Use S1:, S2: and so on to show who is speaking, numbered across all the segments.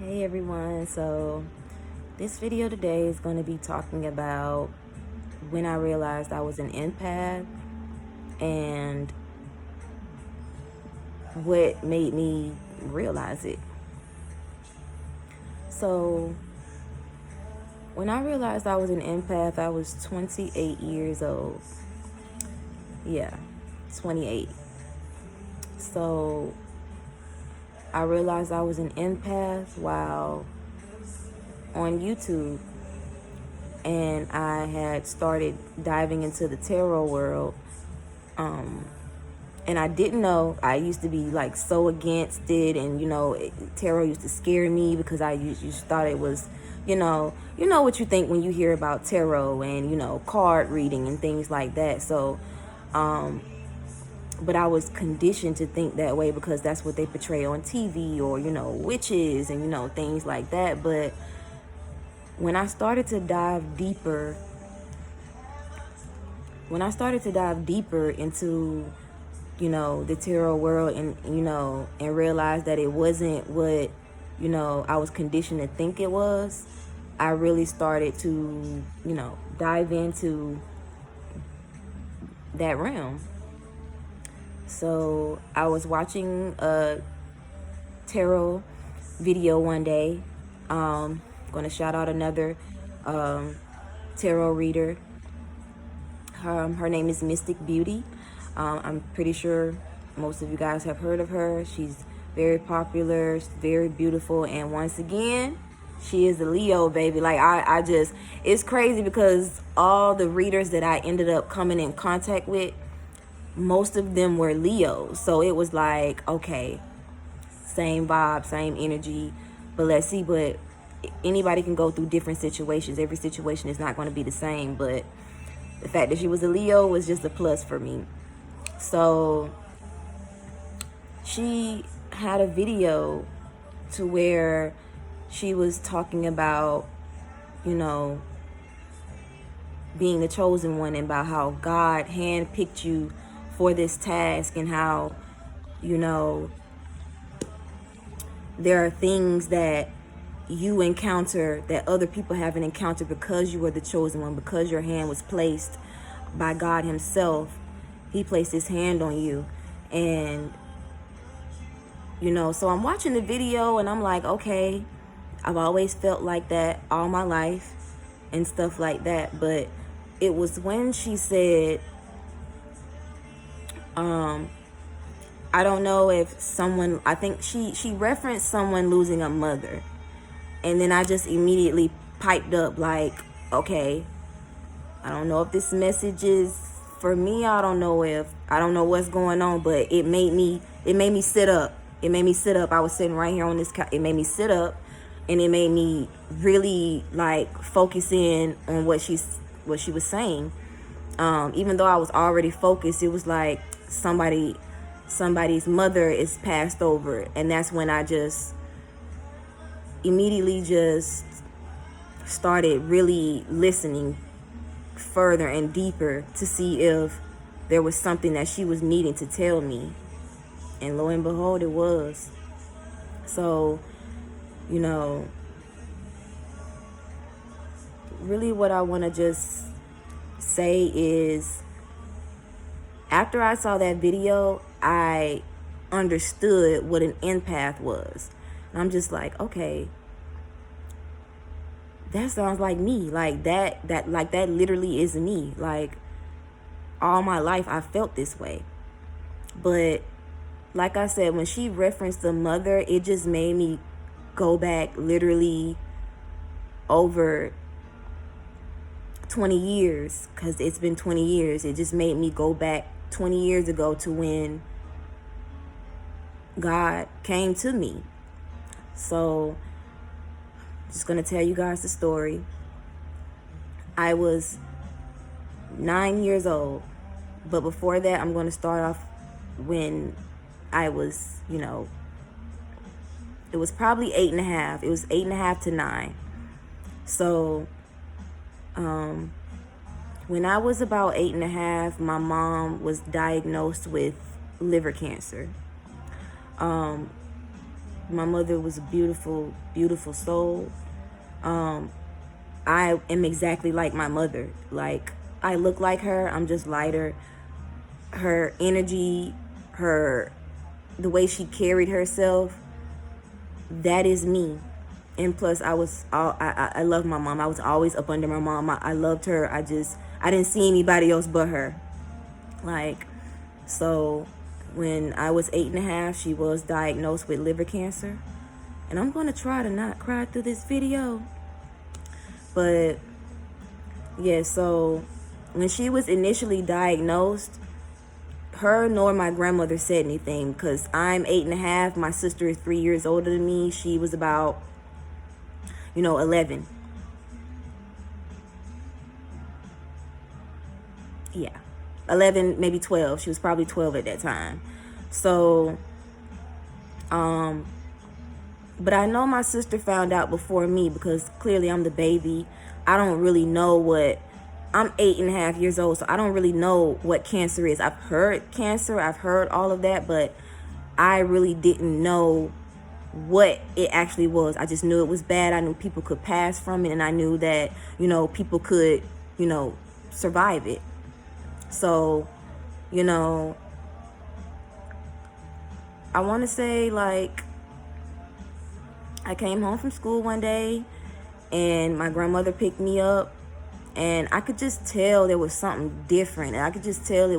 S1: Hey everyone, so this video today is going to be talking about when I realized I was an empath and what made me realize it. So when I realized I was an empath, I was 28 years old. Yeah, 28. So I realized I was an empath while on YouTube, and I had started diving into the tarot world. And I didn't know. I used to be like so against it, and tarot used to scare me because I used thought it was, you know what you think when you hear about tarot and card reading and things like that. So, but I was conditioned to think that way because that's what they portray on TV, or witches and things like that. But when I started to dive deeper, into the tarot world, and realize that it wasn't what I was conditioned to think it was, I really started to dive into that realm. So I was watching a tarot video one day. Gonna shout out another tarot reader. Her name is Mystic Beauty. I'm pretty sure most of you guys have heard of her. She's very popular, very beautiful, and once again, she is a Leo, baby. Like I just, it's crazy because all the readers that I ended up coming in contact with, most of them were Leos. So it was like, okay, same vibe, same energy, but let's see. But anybody can go through different situations. Every situation is not going to be the same, but the fact that she was a Leo was just a plus for me. So she had a video to where she was talking about, being the chosen one, and about how God handpicked you for this task, and how, there are things that you encounter that other people haven't encountered because you were the chosen one, because your hand was placed by God himself. He placed his hand on you. And so I'm watching the video and I'm like, okay, I've always felt like that all my life and stuff like that. But it was when she said, I don't know if someone, I think she referenced someone losing a mother. And then I just immediately piped up like, okay, I don't know if this message is for me. I don't know what's going on, but it made me sit up. It made me sit up. I was sitting right here on this couch. It made me sit up, and it made me really like focus in on what she was saying. Even though I was already focused, it was like somebody's mother is passed over, and that's when I just immediately just started really listening further and deeper to see if there was something that she was needing to tell me. And lo and behold, it was. So, really what I want to just say is, after I saw that video, I understood what an empath was. And I'm just like, okay, that sounds like me. Like that literally is me. Like all my life I felt this way. But like I said, when she referenced the mother, it just made me go back literally over 20 years, because it's been 20 years. It just made me go back 20 years ago to when God came to me. So just gonna tell you guys the story. I was 9 years old, but before that, I'm going to start off when I was, it was probably 8.5. It was 8.5 to 9. So, when I was about 8.5, my mom was diagnosed with liver cancer. My mother was a beautiful, beautiful soul. I am exactly like my mother. Like, I look like her, I'm just lighter. Her energy, the way she carried herself, that is me. And plus, I love my mom. I was always up under my mom. I loved her. I didn't see anybody else but her. Like, so when I was 8.5, she was diagnosed with liver cancer. And I'm going to try to not cry through this video. But yeah, so when she was initially diagnosed, her nor my grandmother said anything, because I'm 8.5. My sister is 3 years older than me. She was about, 11. Yeah, 11, maybe 12. She was probably 12 at that time. So, but I know my sister found out before me, because clearly I'm the baby. I don't really know I'm 8.5 years old, so I don't really know what cancer is. I've heard cancer, I've heard all of that, but I really didn't know what it actually was. I just knew it was bad. I knew people could pass from it, and I knew that, people could, survive it. So, I want to say, like, I came home from school one day, and my grandmother picked me up, and I could just tell there was something different. And I could just tell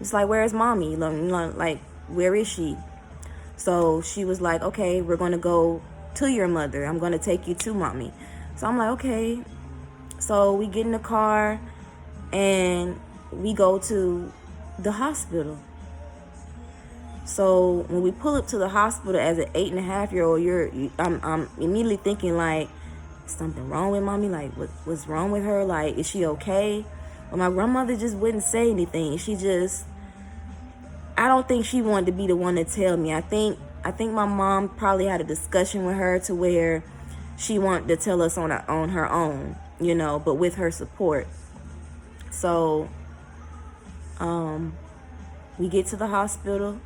S1: it's like, where's mommy? Like, where is she? So she was like, okay, we're going to go to your mother. I'm going to take you to mommy. So I'm like, okay. So we get in the car and we go to the hospital. So when we pull up to the hospital as an 8.5-year-old, I'm immediately thinking, like, something wrong with mommy? Like, what's wrong with her? Like, is she okay? But my grandmother just wouldn't say anything. I don't think she wanted to be the one to tell me. I think my mom probably had a discussion with her to where she wanted to tell us on her own, but with her support. So, we get to the hospital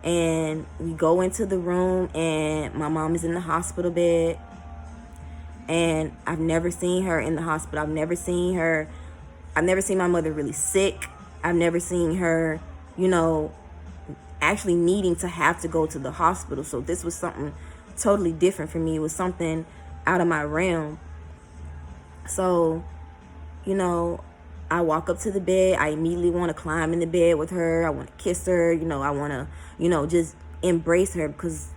S1: and we go into the room, and my mom is in the hospital bed. And I've never seen her in the hospital. I've never seen my mother really sick. I've never seen her, actually needing to have to go to the hospital. So this was something totally different for me. It was something out of my realm. So, I walk up to the bed. I immediately want to climb in the bed with her. I want to kiss her. I want to, just embrace her, because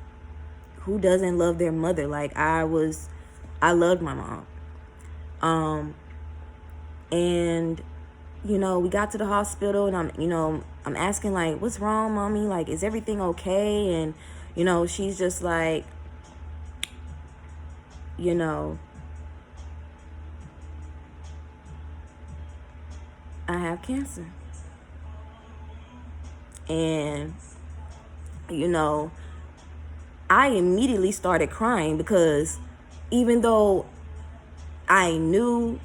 S1: who doesn't love their mother? Like, I loved my mom. And, we got to the hospital, and I'm asking, like, what's wrong, mommy? Like, is everything okay? And, she's just like, I have cancer. And, I immediately started crying, because even though I knew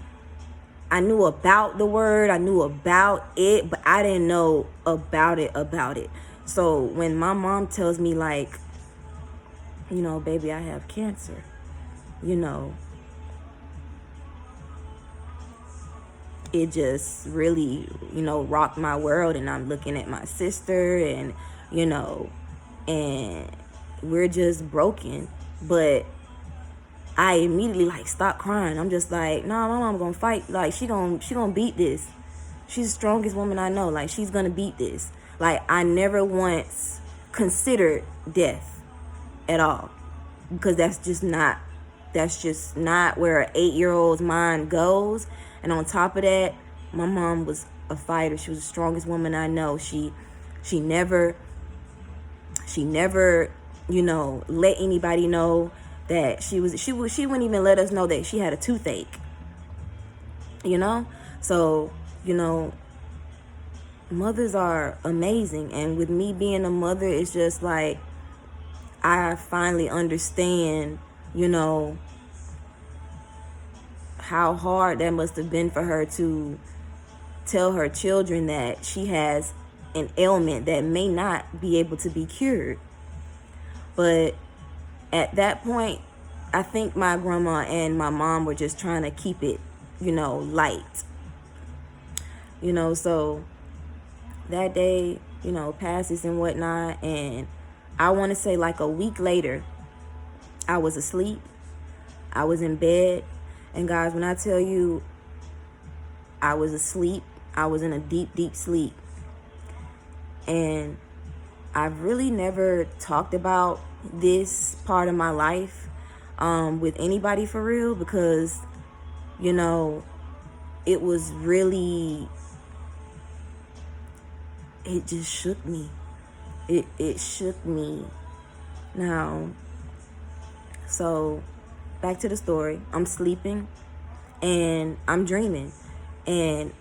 S1: about the word, I knew about it, but I didn't know about it. So when my mom tells me, like, baby, I have cancer, it just really, rocked my world. And I'm looking at my sister, and, and we're just broken. But I immediately, like, stopped crying. I'm just like, nah, my mom gonna fight. Like, she gonna beat this. She's the strongest woman I know. Like, she's gonna beat this. Like, I never once considered death at all, because that's just not where an 8-year-old's mind goes. And on top of that, my mom was a fighter. She was the strongest woman I know. She never, let anybody know that she wouldn't even let us know that she had a toothache. So, mothers are amazing. And with me being a mother, it's just like, I finally understand, how hard that must have been for her to tell her children that she has an ailment that may not be able to be cured. But at that point, I think my grandma and my mom were just trying to keep it, light. So that day, passes and whatnot. And I want to say like a week later, I was asleep. I was in bed. And guys, when I tell you I was asleep, I was in a deep, deep sleep. And I've really never talked about this part of my life with anybody for real, because, it was really, it just shook me. It shook me. Now, so back to the story. I'm sleeping and I'm dreaming, and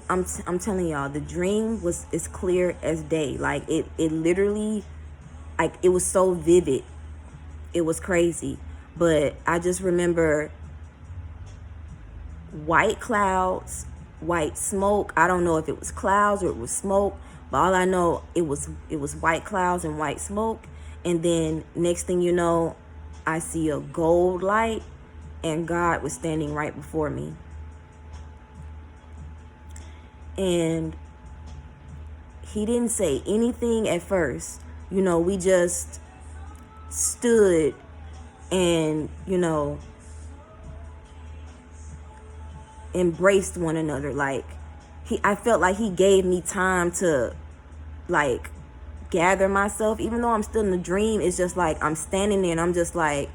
S1: I'm telling y'all, the dream was as clear as day. Like it literally, like it was so vivid. It was crazy. But I just remember white clouds, white smoke. I don't know if it was clouds or it was smoke, but all I know, it was white clouds and white smoke. And then next thing you know, I see a gold light, and God was standing right before me. And he didn't say anything at first. We just stood and, embraced one another. Like I felt like he gave me time to like gather myself, even though I'm still in the dream. It's just like I'm standing there and I'm just like,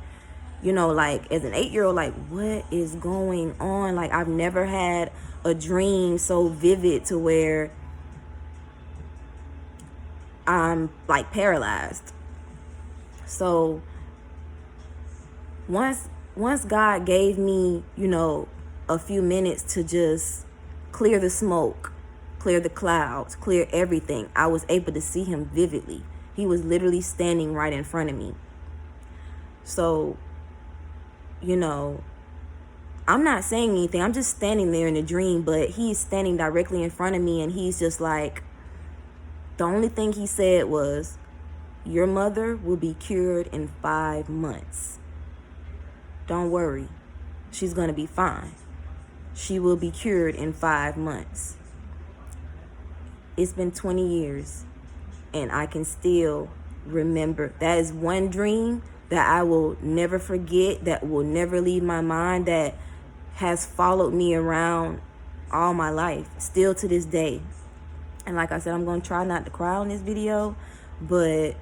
S1: like as an 8-year-old, like what is going on? Like I've never had a dream so vivid to where I'm like paralyzed. So once God gave me, a few minutes to just clear the smoke, clear the clouds, clear everything, I was able to see him vividly. He was literally standing right in front of me. So, I'm not saying anything. I'm just standing there in a dream, but he's standing directly in front of me, and he's just like, the only thing he said was, your mother will be cured in 5 months. Don't worry. She's going to be fine. She will be cured in 5 months. It's been 20 years, and I can still remember. That is one dream that I will never forget, that will never leave my mind, that has followed me around all my life, still to this day. And like I said, I'm going to try not to cry on this video, but,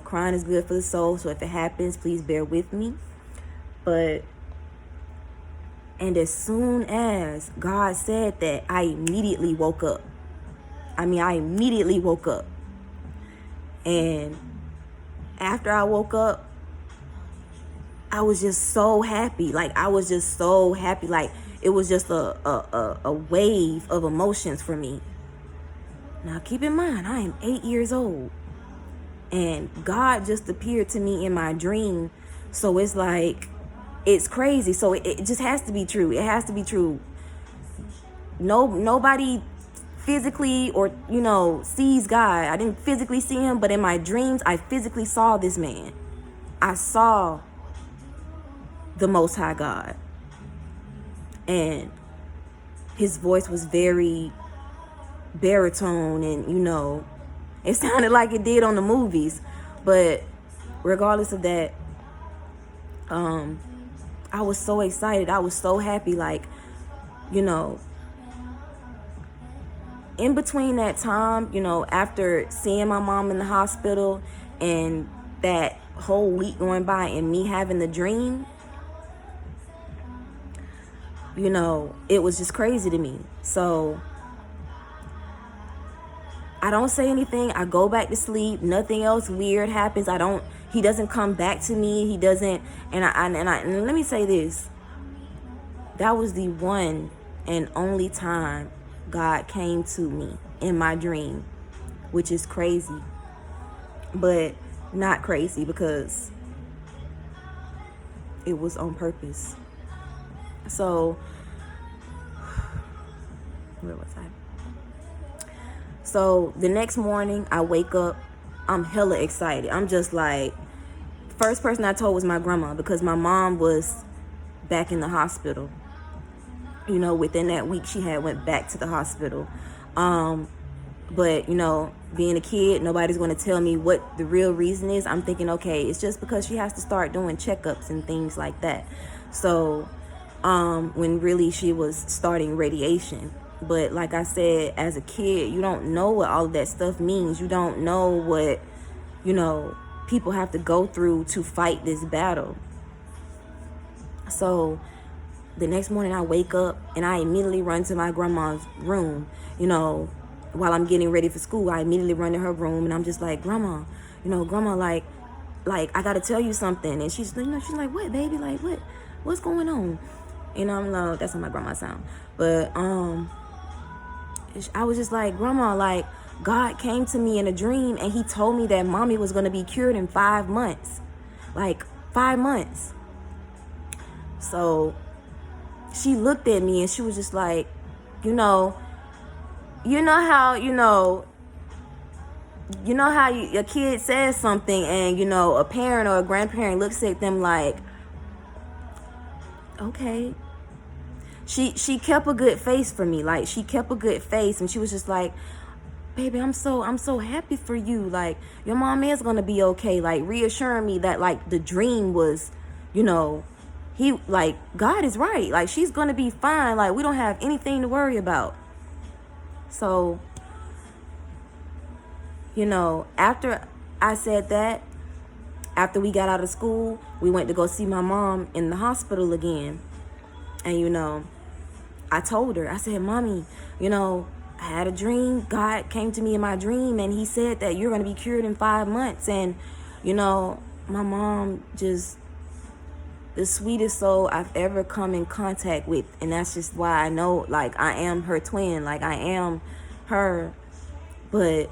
S1: crying is good for the soul, so if it happens, please bear with me. And as soon as God said that, I immediately woke up. I immediately woke up. And after I woke up, I was just so happy. Like, I was just so happy. Like, it was just a wave of emotions for me. Now, keep in mind, I am 8 years old. And God just appeared to me in my dream. So it's like, it's crazy. So it just has to be true. It has to be true. Nobody physically or, sees God. I didn't physically see him, but in my dreams, I physically saw this man. I saw the Most High God. And his voice was very baritone, and, it sounded like it did on the movies. But regardless of that, I was so excited. I was so happy. Like, in between that time, after seeing my mom in the hospital and that whole week going by and me having the dream, it was just crazy to me. So I don't say anything. I go back to sleep. Nothing else weird happens. He doesn't come back to me. He doesn't. And let me say this. That was the one and only time God came to me in my dream, which is crazy, but not crazy because it was on purpose. So, where was I? So the next morning I wake up, I'm hella excited. I'm just like first person I told was my grandma, because my mom was back in the hospital. You know, within that week, she had went back to the hospital. But, you know, being a kid, nobody's going to tell me what the real reason is. I'm thinking, okay, it's just because she has to start doing checkups and things like that. So, when really she was starting radiation. But like I said, as a kid, you don't know what all of that stuff means. You don't know what, you know, people have to go through to fight this battle. So the next morning I wake up and I immediately run to my grandma's room. You know, while I'm getting ready for school, I immediately run to her room and I'm just like, Grandma, you know, Grandma, like I gotta tell you something. And she's, you know, she's like, what, baby? Like, what's going on? And I'm like, that's how my grandma sound. But I was just like, Grandma, like, God came to me in a dream and he told me that mommy was going to be cured in 5 months. Like 5 months. So she looked at me and she was just like, you know how, your kid says something and, you know, a parent or a grandparent looks at them like, okay. She kept a good face for me. Like, she kept a good face and she was just like, baby, I'm so happy for you. Like, your mom is going to be okay. Like, reassuring me that, like, the dream was, you know, God is right. Like, she's going to be fine. Like, we don't have anything to worry about. So, you know, after I said that, after we got out of school, we went to go see my mom in the hospital again. And, you know, I told her, I said, Mommy, you know, I had a dream. God came to me in my dream and he said that you're going to be cured in 5 months. And, you know, my mom just the sweetest soul I've ever come in contact with. And that's just why I know, like, I am her twin. Like, I am her. But,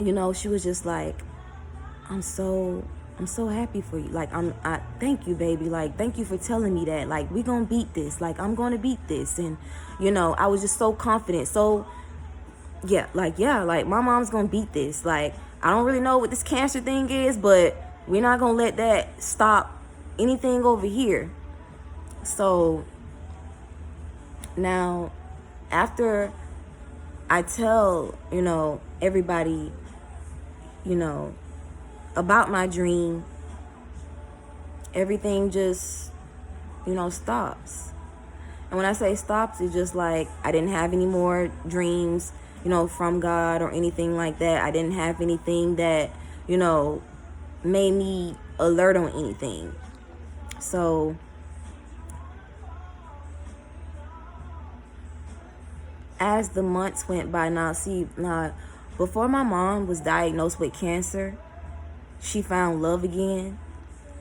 S1: you know, she was just like, I'm so happy for you. Like, I thank you, baby. Like, thank you for telling me that. Like, we gonna beat this. Like, I'm gonna beat this. And, you know, I was just so confident. So, yeah, like my mom's gonna beat this. Like, I don't really know what this cancer thing is, but we're not gonna let that stop anything over here. So, now, after I tell, you know, everybody, you know, about my dream, everything just, you know, stops. And when I say stops, it's just like I didn't have any more dreams, you know, from God or anything like that. I didn't have anything that, you know, made me alert on anything. So as the months went by, now before my mom was diagnosed with cancer, she found love again.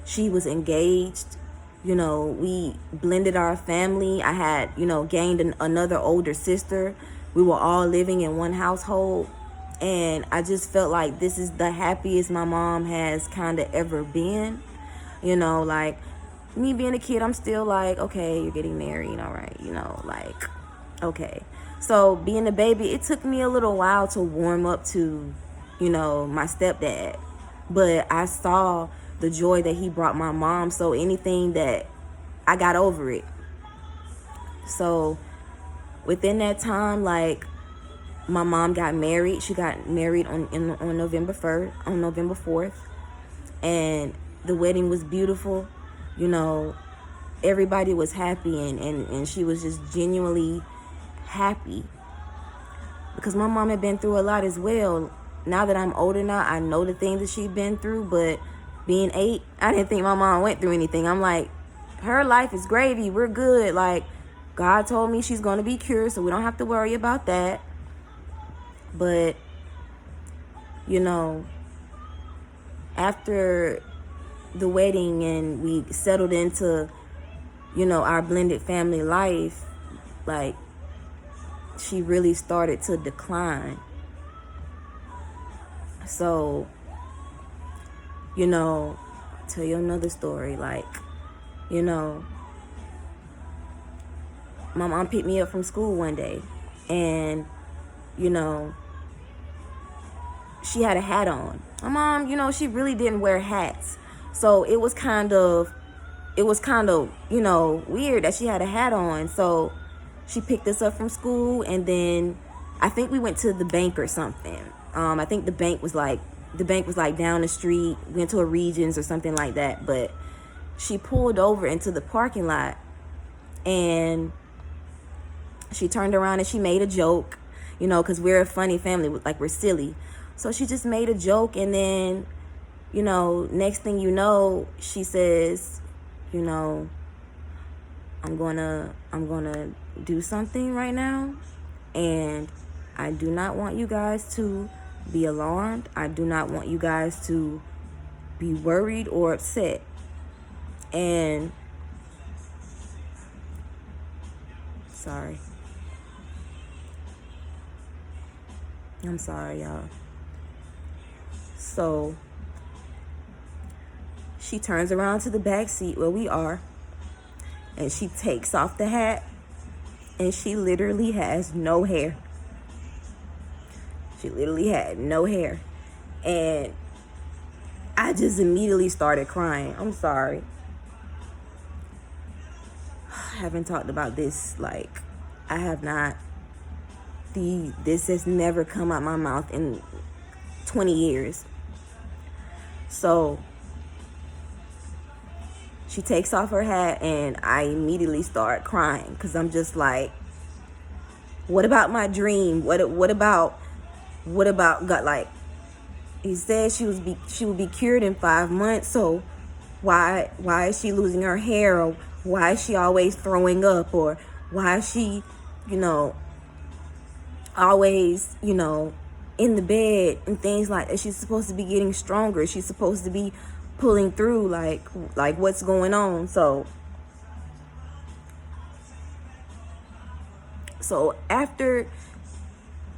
S1: She was engaged. You know, we blended our family. I had, you know, gained another older sister. We were all living in one household. And I just felt like this is the happiest my mom has kind of ever been. You know, like, me being a kid, I'm still like, okay, you're getting married, all right, you know, like, okay. So being a baby, it took me a little while to warm up to, you know, my stepdad. But I saw the joy that he brought my mom. So anything that I got over it. So within that time, like, my mom got married. She got married on November 4th. And the wedding was beautiful. You know, everybody was happy and she was just genuinely happy. Because my mom had been through a lot as well. Now that I'm older now, I know the things that she'd been through, but being 8, I didn't think my mom went through anything. I'm like, her life is gravy. We're good. Like, God told me she's going to be cured, so we don't have to worry about that. But, you know, after the wedding and we settled into, you know, our blended family life, like, she really started to decline. So, you know, I'll tell you another story. Like, you know, my mom picked me up from school one day and, you know, she had a hat on. My mom, you know, she really didn't wear hats. So it was kind of, you know, weird that she had a hat on. So she picked us up from school, and then I think we went to the bank or something. I think the bank was like down the street. We went to a Regions or something like that. But she pulled over into the parking lot, and she turned around and she made a joke, you know, because we're a funny family, like we're silly. So she just made a joke, and then, you know, next thing you know, she says, you know, I'm gonna do something right now, and I do not want you guys to be alarmed. I do not want you guys to be worried or upset. And sorry. I'm sorry, y'all. So she turns around to the back seat where we are, and she takes off the hat, and she literally has no hair. She literally had no hair. And I just immediately started crying. I'm sorry. I haven't talked about this, like, I have not. This has never come out my mouth in 20 years. So she takes off her hat, and I immediately start crying, because I'm just like, what about my dream? What about God? Like, he said she would be cured in 5 months. So why is she losing her hair? Or why is she always throwing up? Or why is she, you know, always, you know, in the bed and things like that? She's supposed to be getting stronger. She's supposed to be pulling through. Like what's going on? So after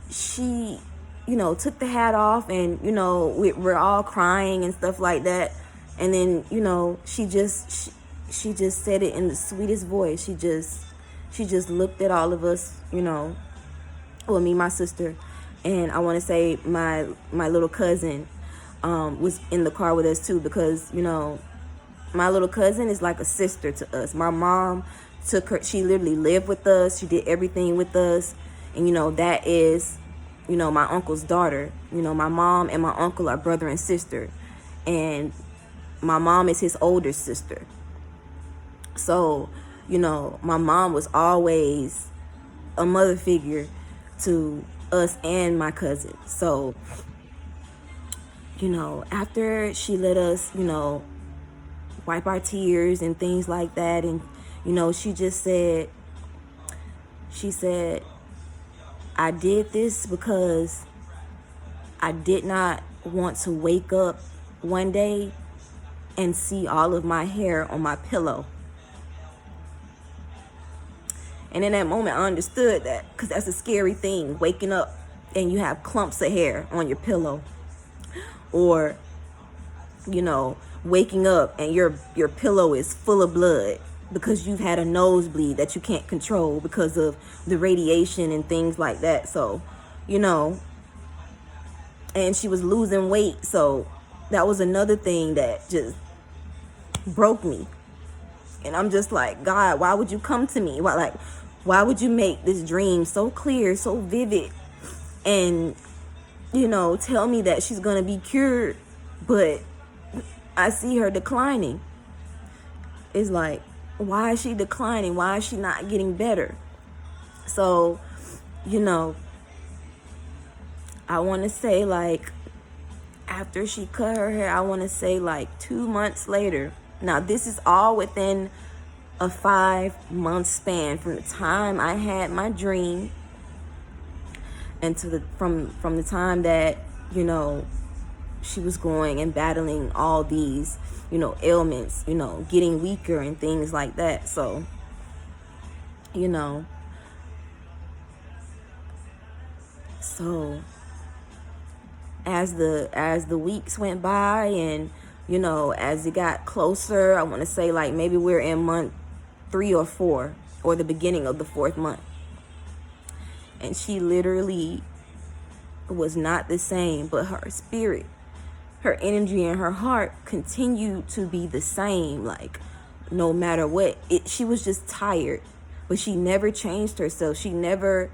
S1: she, you know, took the hat off, and, you know, we're all crying and stuff like that, and then, you know, she just said it in the sweetest voice. She just looked at all of us, you know, well, me, my sister, and I want to say my little cousin was in the car with us too, because, you know, my little cousin is like a sister to us. My mom took her, she literally lived with us. She did everything with us. And, you know, that is, you know, my uncle's daughter. You know, my mom and my uncle are brother and sister. And my mom is his older sister. So, you know, my mom was always a mother figure to us and my cousin. So, you know, after she let us, you know, wipe our tears and things like that, and, you know, she said, I did this because I did not want to wake up one day and see all of my hair on my pillow. And in that moment, I understood that, because that's a scary thing, waking up and you have clumps of hair on your pillow. Or, you know, waking up and your pillow is full of blood because you've had a nosebleed that you can't control because of the radiation and things like that. So, you know, and she was losing weight. So that was another thing that just broke me. And I'm just like, God, why would you come to me? Why would you make this dream so clear, so vivid, and, you know, tell me that she's going to be cured, but I see her declining? It's like, why is she declining? Why is she not getting better? So, you know, I want to say, like, after she cut her hair, I want to say like 2 months later. Now, this is all within a 5-month span from the time I had my dream and to from the time that, you know, she was going and battling all these, you know, ailments, you know, getting weaker and things like that. So, you know, so as the weeks went by, and, you know, as it got closer, I want to say like maybe we're in month 3 or 4, or the beginning of the 4th month, and she literally was not the same, but her spirit her energy and her heart continued to be the same. Like, no matter what, she was just tired, but she never changed herself. She never,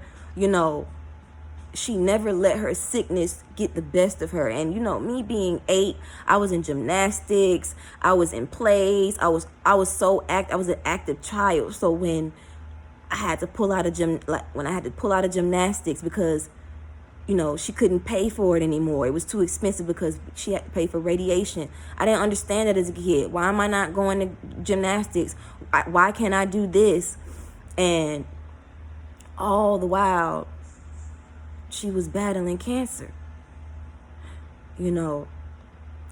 S1: she never let her sickness get the best of her. And me being 8, I was in gymnastics, I was in plays, I was an active child. So when I had to pull out of gymnastics because she couldn't pay for it anymore, it was too expensive because she had to pay for radiation. I didn't understand that as a kid. Why am I not going to gymnastics? Why can't I do this? And all the while, she was battling cancer,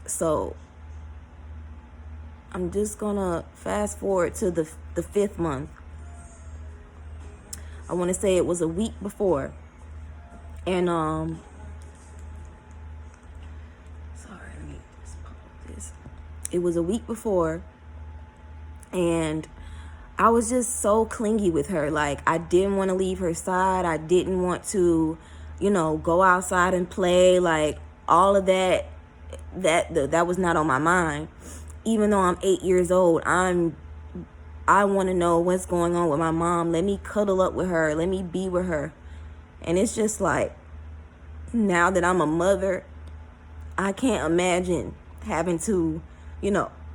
S1: So I'm just gonna fast forward to the 5th month. I want to say it was a week before. And sorry, let me just pop this. It was a week before, and I was just so clingy with her. Like, I didn't want to leave her side. I didn't want to go outside and play. Like, all of that was not on my mind. Even though I'm 8 years old, I want to know what's going on with my mom. Let me cuddle up with her. Let me be with her. And it's just like, now that I'm a mother, I can't imagine having to,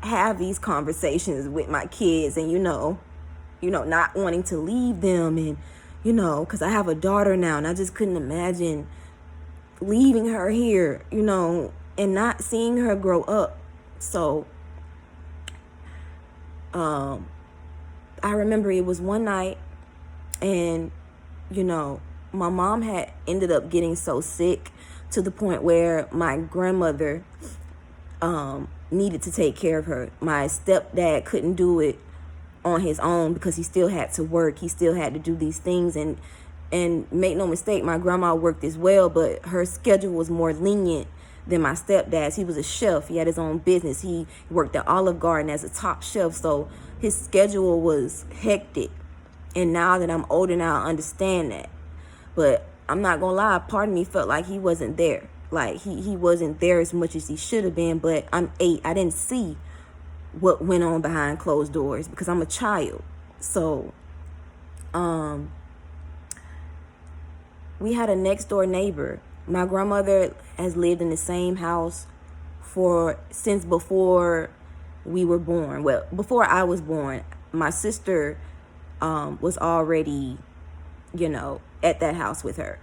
S1: have these conversations with my kids and, not wanting to leave them. And, because I have a daughter now, and I just couldn't imagine leaving her here, and not seeing her grow up. So, I remember it was one night, and, my mom had ended up getting so sick to the point where my grandmother needed to take care of her. My stepdad couldn't do it on his own because he still had to work. He still had to do these things. And make no mistake, my grandma worked as well, but her schedule was more lenient than my stepdad's. He was a chef. He had his own business. He worked at Olive Garden as a top chef. So his schedule was hectic. And now that I'm older now, I understand that. But I'm not going to lie, part of me felt like he wasn't there. Like, he wasn't there as much as he should have been. But I'm 8. I didn't see what went on behind closed doors because I'm a child. So, we had a next door neighbor. My grandmother has lived in the same house since before we were born. Well, before I was born, my sister was already, at that house with her.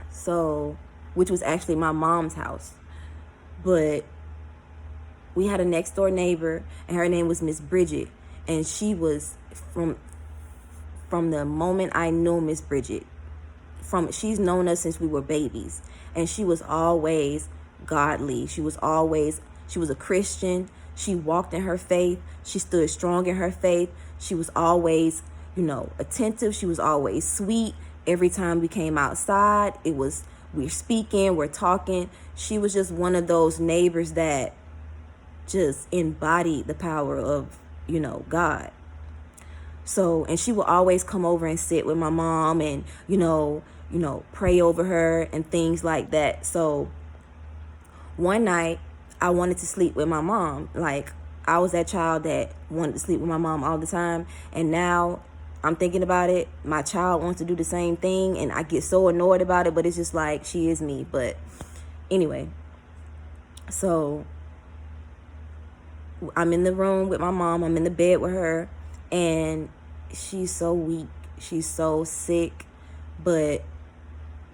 S1: So, which was actually my mom's house. But we had a next door neighbor, and her name was Miss Bridget. And she was from the moment I knew Miss Bridget. She's known us since we were babies. And she was always godly. She was a Christian. She walked in her faith. She stood strong in her faith. She was always, attentive. She was always sweet. Every time we came outside, we're speaking, we're talking. She was just one of those neighbors that just embodied the power of, God. So, and she would always come over and sit with my mom and, pray over her and things like that. So one night I wanted to sleep with my mom. Like, I was that child that wanted to sleep with my mom all the time. And now I'm thinking about it, my child wants to do the same thing, and I get so annoyed about it, but it's just like, she is me. But anyway, so I'm in the room with my mom, I'm in the bed with her, and she's so weak, she's so sick. But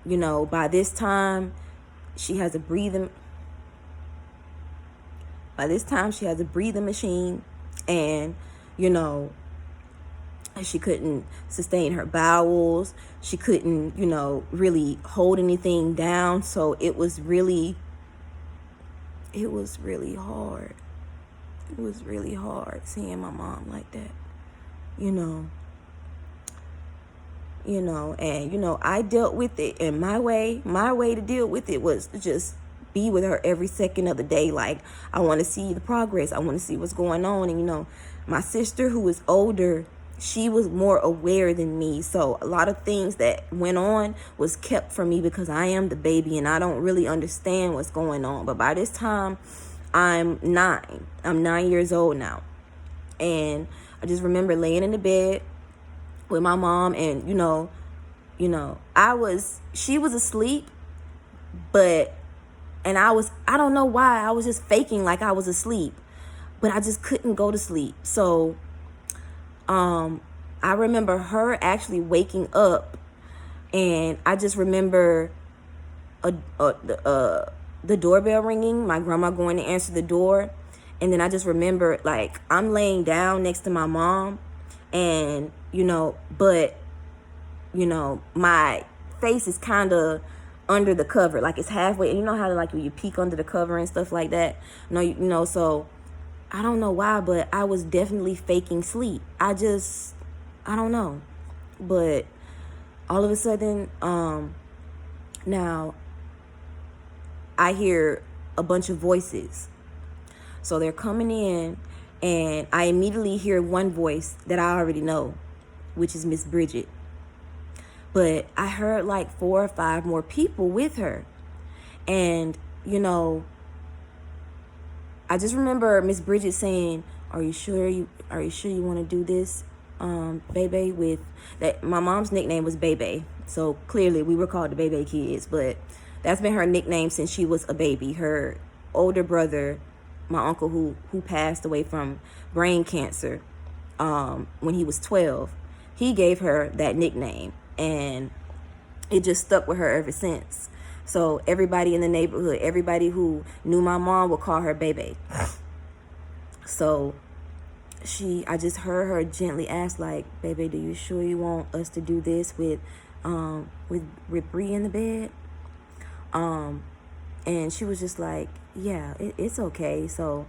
S1: by this time she has a breathing machine, and she couldn't sustain her bowels. She couldn't, really hold anything down. So it was really hard. It was really hard seeing my mom like that, and, I dealt with it in my way. My way to deal with it was to just be with her every second of the day. Like, I want to see the progress. I want to see what's going on. And, my sister, who is older, she was more aware than me. So a lot of things that went on was kept from me because I am the baby and I don't really understand what's going on. But by this time, I'm 9. I'm 9 years old now. And I just remember laying in the bed with my mom, and she was asleep, but I don't know why, I was just faking like I was asleep, but I just couldn't go to sleep. So I remember her actually waking up, and I just remember the doorbell ringing, my grandma going to answer the door, and then I just remember, like, I'm laying down next to my mom, and my face is kind of under the cover, like it's halfway. And you know how, like, when you peek under the cover and stuff like that. So I don't know why, but I was definitely faking sleep. I don't know, but all of a sudden, now I hear a bunch of voices. So they're coming in, and I immediately hear one voice that I already know, which is Miss Bridget. But I heard like 4 or 5 more people with her. And, I just remember Miss Bridget saying, are you sure you want to do this, Bebe? With that, my mom's nickname was Bebe. So clearly we were called the Bebe kids, but that's been her nickname since she was a baby. Her older brother, my uncle who passed away from brain cancer when he was 12, he gave her that nickname, and it just stuck with her ever since. So everybody in the neighborhood, everybody who knew my mom would call her Bebe. So I just heard her gently ask, like, Bebe, do you sure you want us to do this with Bree in the bed? And she was just like, yeah, it's okay. So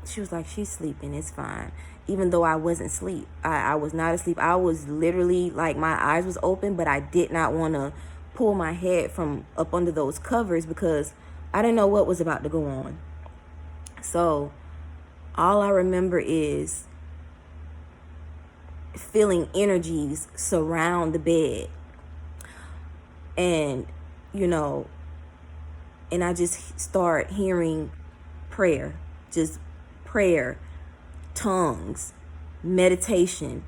S1: she was like, she's sleeping, it's fine. Even though I wasn't asleep. I was not asleep. I was literally, like, my eyes was open, but I did not want to pull my head from up under those covers because I didn't know what was about to go on. So all I remember is feeling energies surround the bed. And, and I just start hearing prayer, just prayer, tongues, meditation,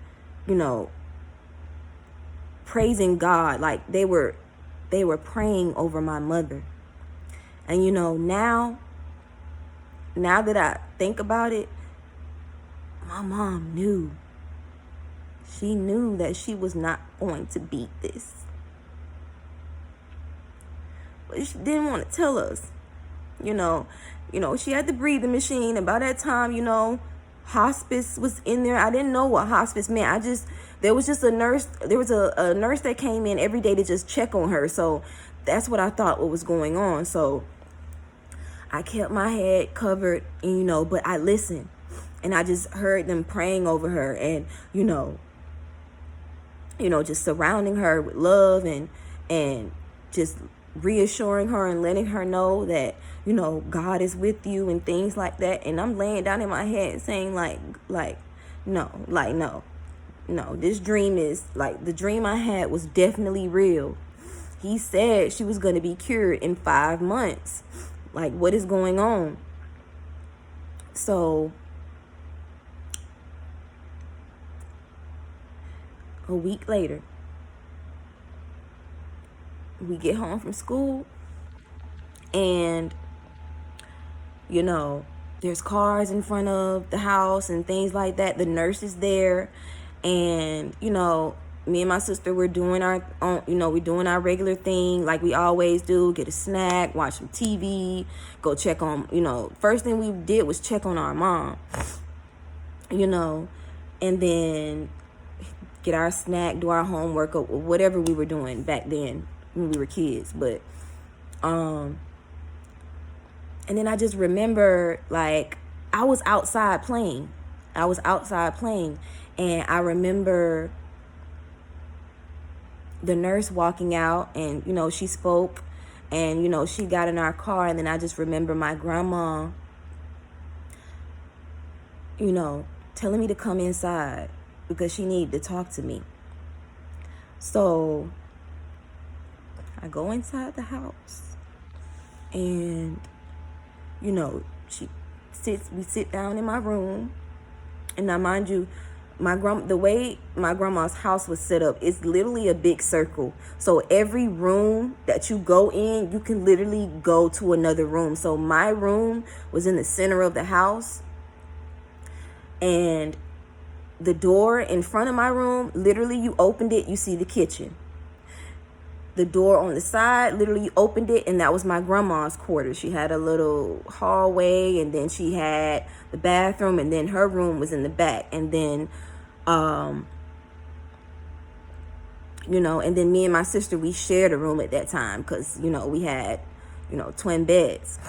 S1: praising God. Like they were praying over my mother. And now that I think about it, my mom knew. She knew that she was not going to beat this. But she didn't want to tell us. She had the breathing machine. And by that time, hospice was in there. I didn't know what hospice meant. There was just a nurse. There was a nurse that came in every day to just check on her. So that's what I thought what was going on. So I kept my head covered, but I listened, and I just heard them praying over her, and just surrounding her with love and just reassuring her and letting her know that God is with you and things like that. And I'm laying down in my head saying no, this dream is like, the dream I had was definitely real. He said she was going to be cured in 5 months. Like, what is going on? So a week later, we get home from school, and there's cars in front of the house and things like that. The nurse is there, and me and my sister were doing our own, we're doing our regular thing like we always do. Get a snack, watch some TV, go check on, first thing we did was check on our mom, and then get our snack, do our homework, or whatever we were doing back then when we were kids. But and then I just remember, like, I was outside playing, and I remember the nurse walking out, and she spoke, and she got in our car. And then I just remember my grandma telling me to come inside. because she needed to talk to me. So I go inside the house, and we sit down in my room. And now, mind you, the way my grandma's house was set up, it's literally a big circle. So every room that you go in, you can literally go to another room. So my room was in the center of the house, and the door in front of my room, literally you opened it, you see the kitchen. The door on the side, literally you opened it, and that was my grandma's quarters. She had a little hallway, and then she had the bathroom, and then her room was in the back. And then and then me and my sister, we shared a room at that time because we had twin beds.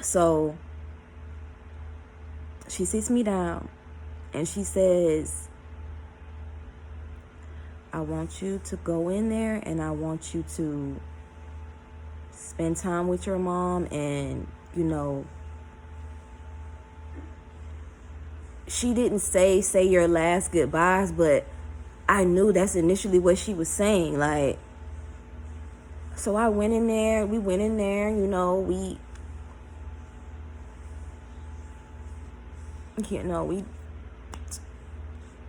S1: So she sits me down and she says, I want you to go in there, and I want you to spend time with your mom. And she didn't say your last goodbyes, but I knew that's initially what she was saying. Like, so I went in there, we we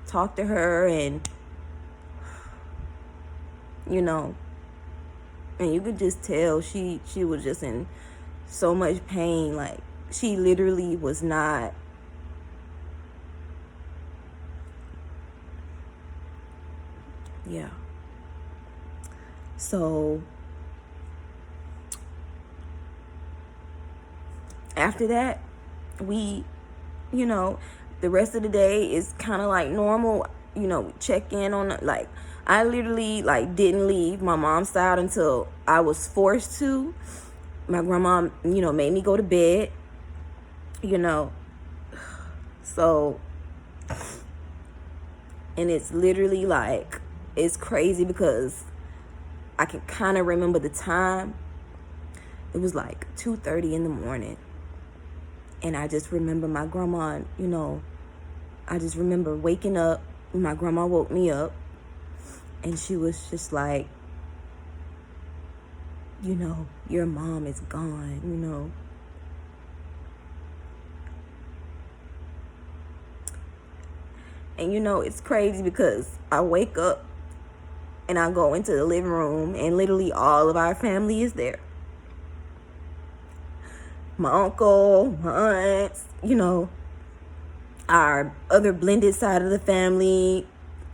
S1: talked to her, and and you could just tell she was just in so much pain. Like, she literally was not so after that, we the rest of the day is kind of like normal. We check in on, like, I literally didn't leave my mom's side until I was forced to. My grandma made me go to bed, so, and it's literally like, it's crazy because I can kind of remember the time. It was like 2:30 in the morning, and I just remember my grandma, I just remember waking up. My grandma woke me up, and she was just like, your mom is gone, And it's crazy because I wake up and I go into the living room, and literally all of our family is there. My uncle, my aunts, our other blended side of the family,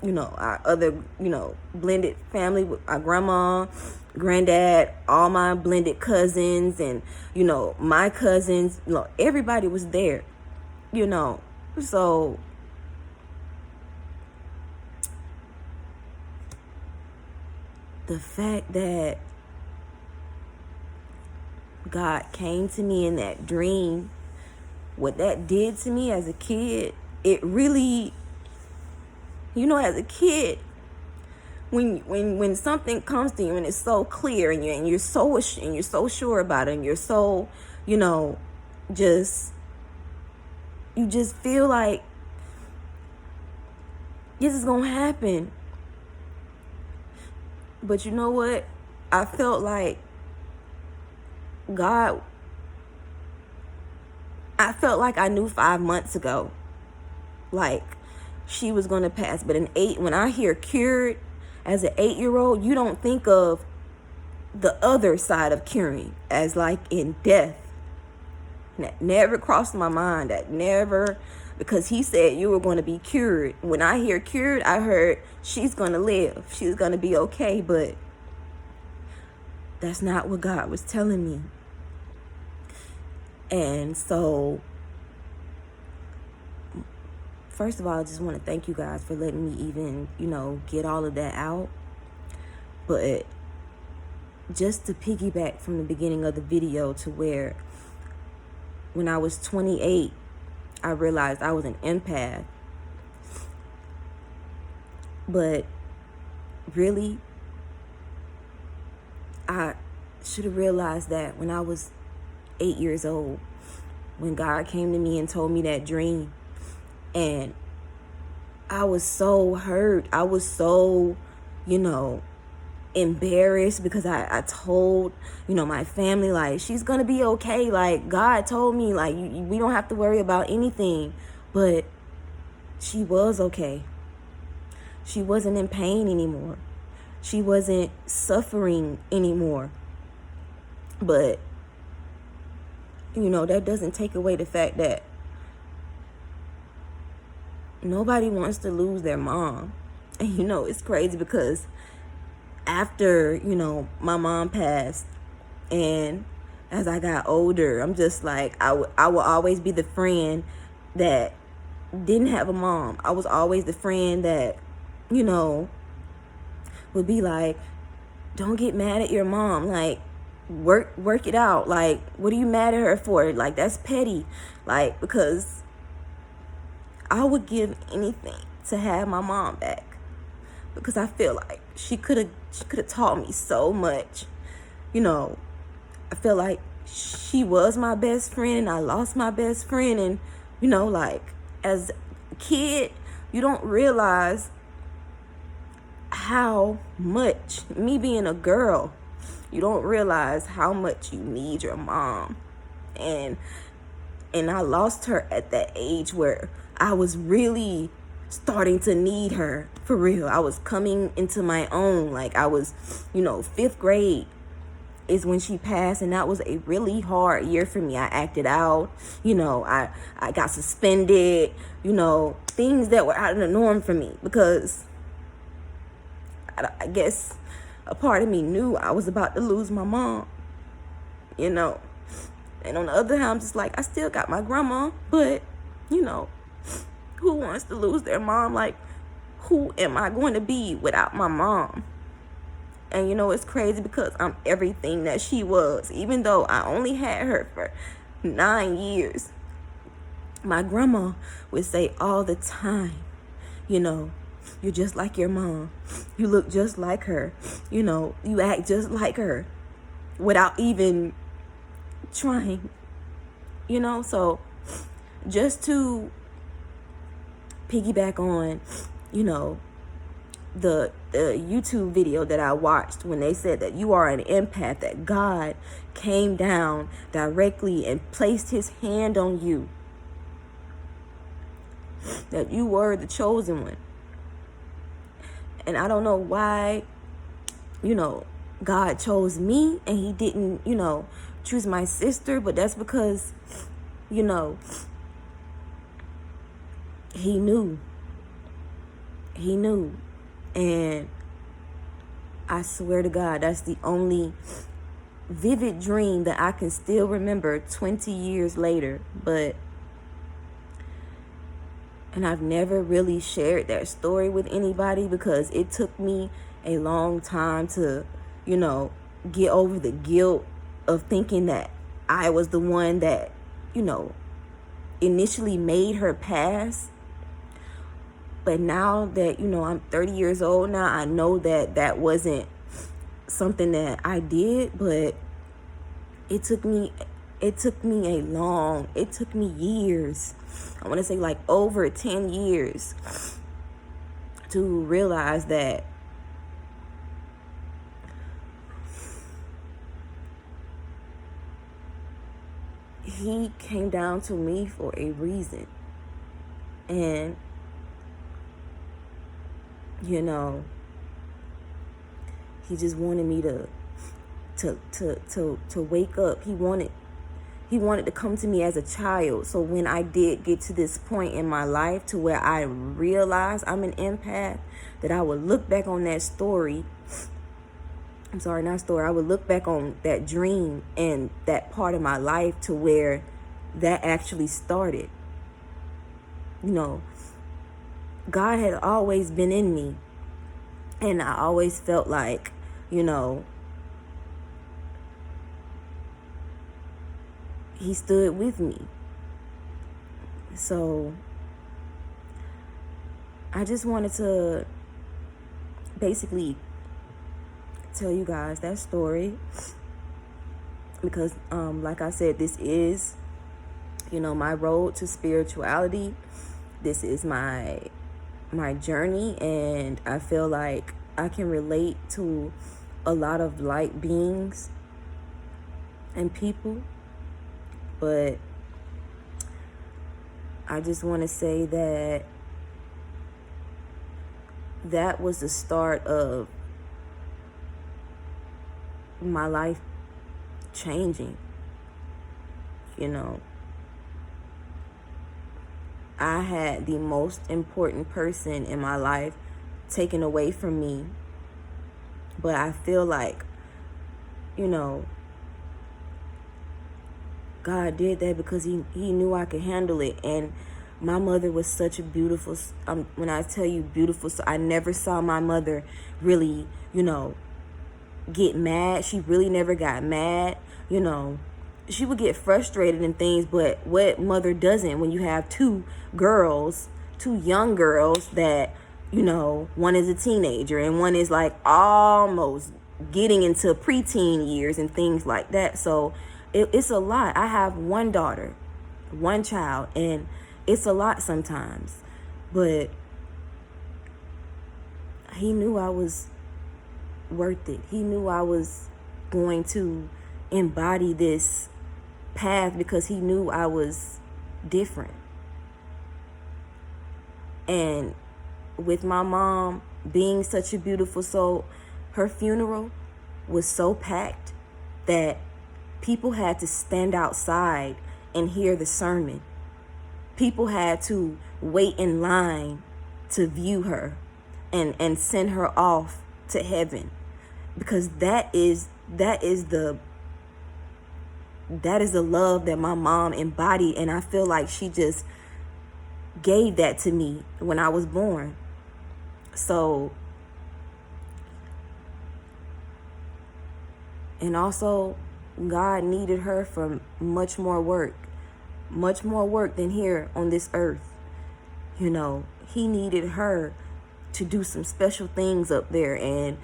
S1: our other, blended family with our grandma, granddad, all my blended cousins, and, my cousins, everybody was there, so the fact that God came to me in that dream, what that did to me as a kid, it really, as a kid, when something comes to you and it's so clear, and you're so sure about it, and you're so, you just feel like this is gonna happen. But you know what? I felt like God, I felt like I knew 5 months ago, like, she was going to pass. But when I hear cured as an 8-year-old, you don't think of the other side of curing as like in death. That never crossed my mind. That never, because he said you were going to be cured. When I hear cured, I heard she's going to live. She's going to be okay. But that's not what God was telling me. And so, first of all, I just want to thank you guys for letting me even, get all of that out. But just to piggyback from the beginning of the video to where when I was 28, I realized I was an empath. But really, I should have realized that when I was 8 years old, when God came to me and told me that dream. And I was so hurt. I was so, you know, embarrassed because I told, you know, my family, like, she's gonna be okay. Like, God told me, like, we don't have to worry about anything. But she was okay. She wasn't in pain anymore. She wasn't suffering anymore. But, you know, that doesn't take away the fact that nobody wants to lose their mom. And, you know, it's crazy because after, you know, my mom passed, and as I got older, I'm just like, I will always be the friend that didn't have a mom. I was always the friend that, you know, would be like, don't get mad at your mom. Like, work it out. Like, what are you mad at her for? Like, that's petty. Like, because I would give anything to have my mom back, because I feel like she could have taught me so much. You know, I feel like she was my best friend, and I lost my best friend. And, you know, like, as a kid, you don't realize how much, me being a girl, you don't realize how much you need your mom. And I lost her at that age where I was really starting to need her for real. I was coming into my own. Like, I was, you know, 5th grade is when she passed, and that was a really hard year for me. I acted out, you know, I got suspended, you know, things that were out of the norm for me, because I guess a part of me knew I was about to lose my mom, you know. And on the other hand, I'm just like, I still got my grandma, but, you know, who wants to lose their mom? Like, who am I going to be without my mom? And, you know, it's crazy because I'm everything that she was. Even though I only had her for 9 years, my grandma would say all the time, you know, you're just like your mom. You look just like her. You know, you act just like her, without even trying, you know. So just to piggyback on, you know, the YouTube video that I watched, when they said that you are an empath, that God came down directly and placed his hand on you, that you were the chosen one. And I don't know why, you know, God chose me and he didn't, you know, choose my sister. But that's because, you know, he knew. He knew. And I swear to God, that's the only vivid dream that I can still remember 20 years later. And I've never really shared that story with anybody, because it took me a long time to, you know, get over the guilt of thinking that I was the one that, you know, initially made her pass. But now that, you know, I'm 30 years old now, I know that that wasn't something that I did. But it took me years. I want to say like over 10 years to realize that he came down to me for a reason. And, you know, he just wanted me to wake up. He wanted to come to me as a child. So when I did get to this point in my life to where I realized I'm an empath, that I would look back on that story. I would look back on that dream and that part of my life to where that actually started. You know, God had always been in me. And I always felt like, you know, he stood with me. So I just wanted to basically tell you guys that story, because like I said, this is, you know, my road to spirituality. This is my my journey, and I feel like I can relate to a lot of light beings and people. But I just want to say that that was the start of my life changing. You know, I had the most important person in my life taken away from me. But I feel like, you know, God did that because he knew I could handle it. And my mother was such a beautiful, when I tell you beautiful, so I never saw my mother really, you know, get mad. She really never got mad. You know, she would get frustrated and things, but what mother doesn't when you have two young girls that, you know, one is a teenager and one is like almost getting into preteen years and things like that. So it's a lot. I have one daughter, one child, and it's a lot sometimes. But he knew I was worth it. He knew I was going to embody this path because he knew I was different. And with my mom being such a beautiful soul, her funeral was so packed that people had to stand outside and hear the sermon. People had to wait in line to view her and send her off to heaven, because that is the love that my mom embodied, and I feel like she just gave that to me when I was born. So, and also God needed her for much more work than here on this earth. You know, he needed her to do some special things up there. And,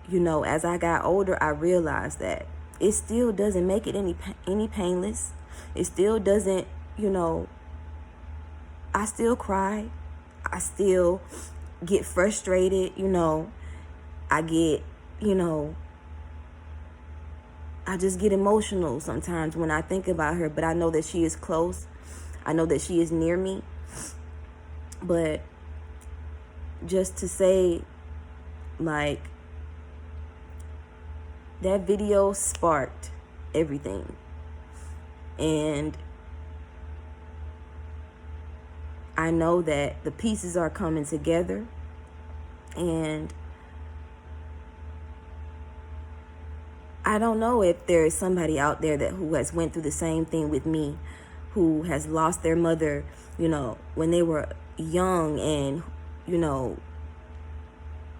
S1: you know, as I got older, I realized that it still doesn't make it any painless. It still doesn't, you know, I still cry. I still get frustrated, you know. I get, you know, I just get emotional sometimes when I think about her, but I know that she is close. I know that she is near me. But just to say, like, that video sparked everything. And I know that the pieces are coming together. And I don't know if there is somebody out there who has went through the same thing with me, who has lost their mother, you know, when they were young, and, you know,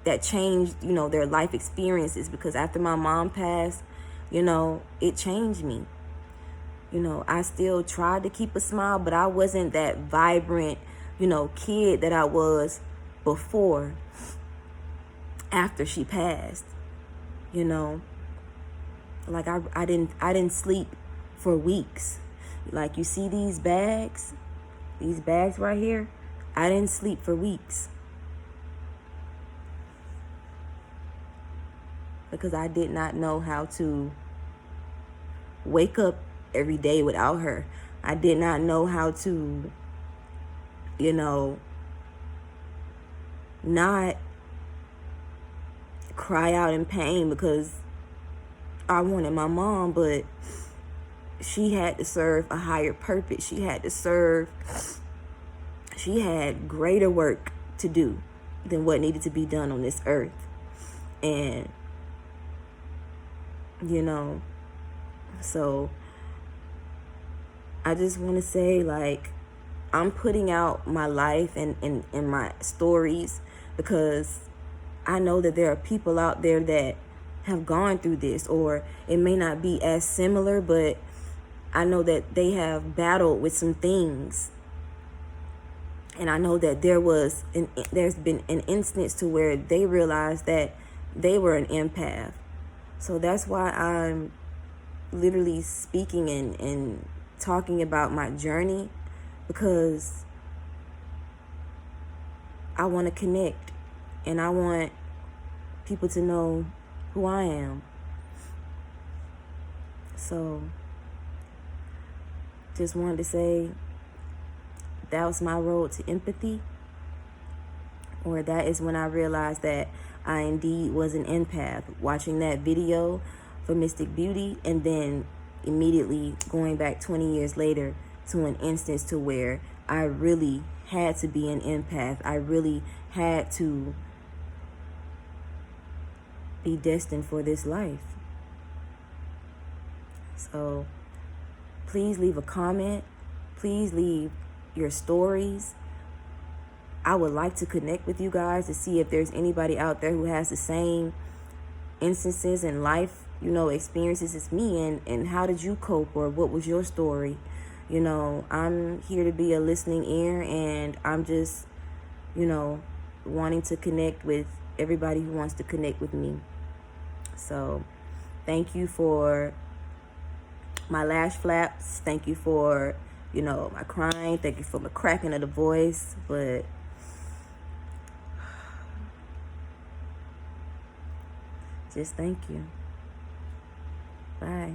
S1: that changed, you know, their life experiences. Because after my mom passed, you know, it changed me. You know, I still tried to keep a smile, but I wasn't that vibrant, you know, kid that I was before, after she passed. You know, like I didn't sleep for weeks. Like, you see these bags right here, I didn't sleep for weeks because I did not know how to wake up every day without her. I did not know how to, you know, not cry out in pain because I wanted my mom, but she had to serve a higher purpose. She had greater work to do than what needed to be done on this earth. And, you know, so I just want to say, like, I'm putting out my life and my stories because I know that there are people out there that have gone through this, or it may not be as similar, but I know that they have battled with some things. And I know that there's been an instance to where they realized that they were an empath. So that's why I'm literally speaking and talking about my journey, because I want to connect, and I want people to know who I am. So just wanted to say that was my road to empathy, or that is when I realized that I indeed was an empath, watching that video for Mystic Beauty, and then immediately going back 20 years later to an instance to where I really had to be an empath. I really had to be destined for this life. So please leave a comment. Please leave your stories. I would like to connect with you guys to see if there's anybody out there who has the same instances in life, experiences as me, and how did you cope, or what was your story? I'm here to be a listening ear, and I'm just, wanting to connect with everybody who wants to connect with me. So thank you for my lash flaps. Thank you for, my crying. Thank you for my cracking of the voice. But just thank you. Bye.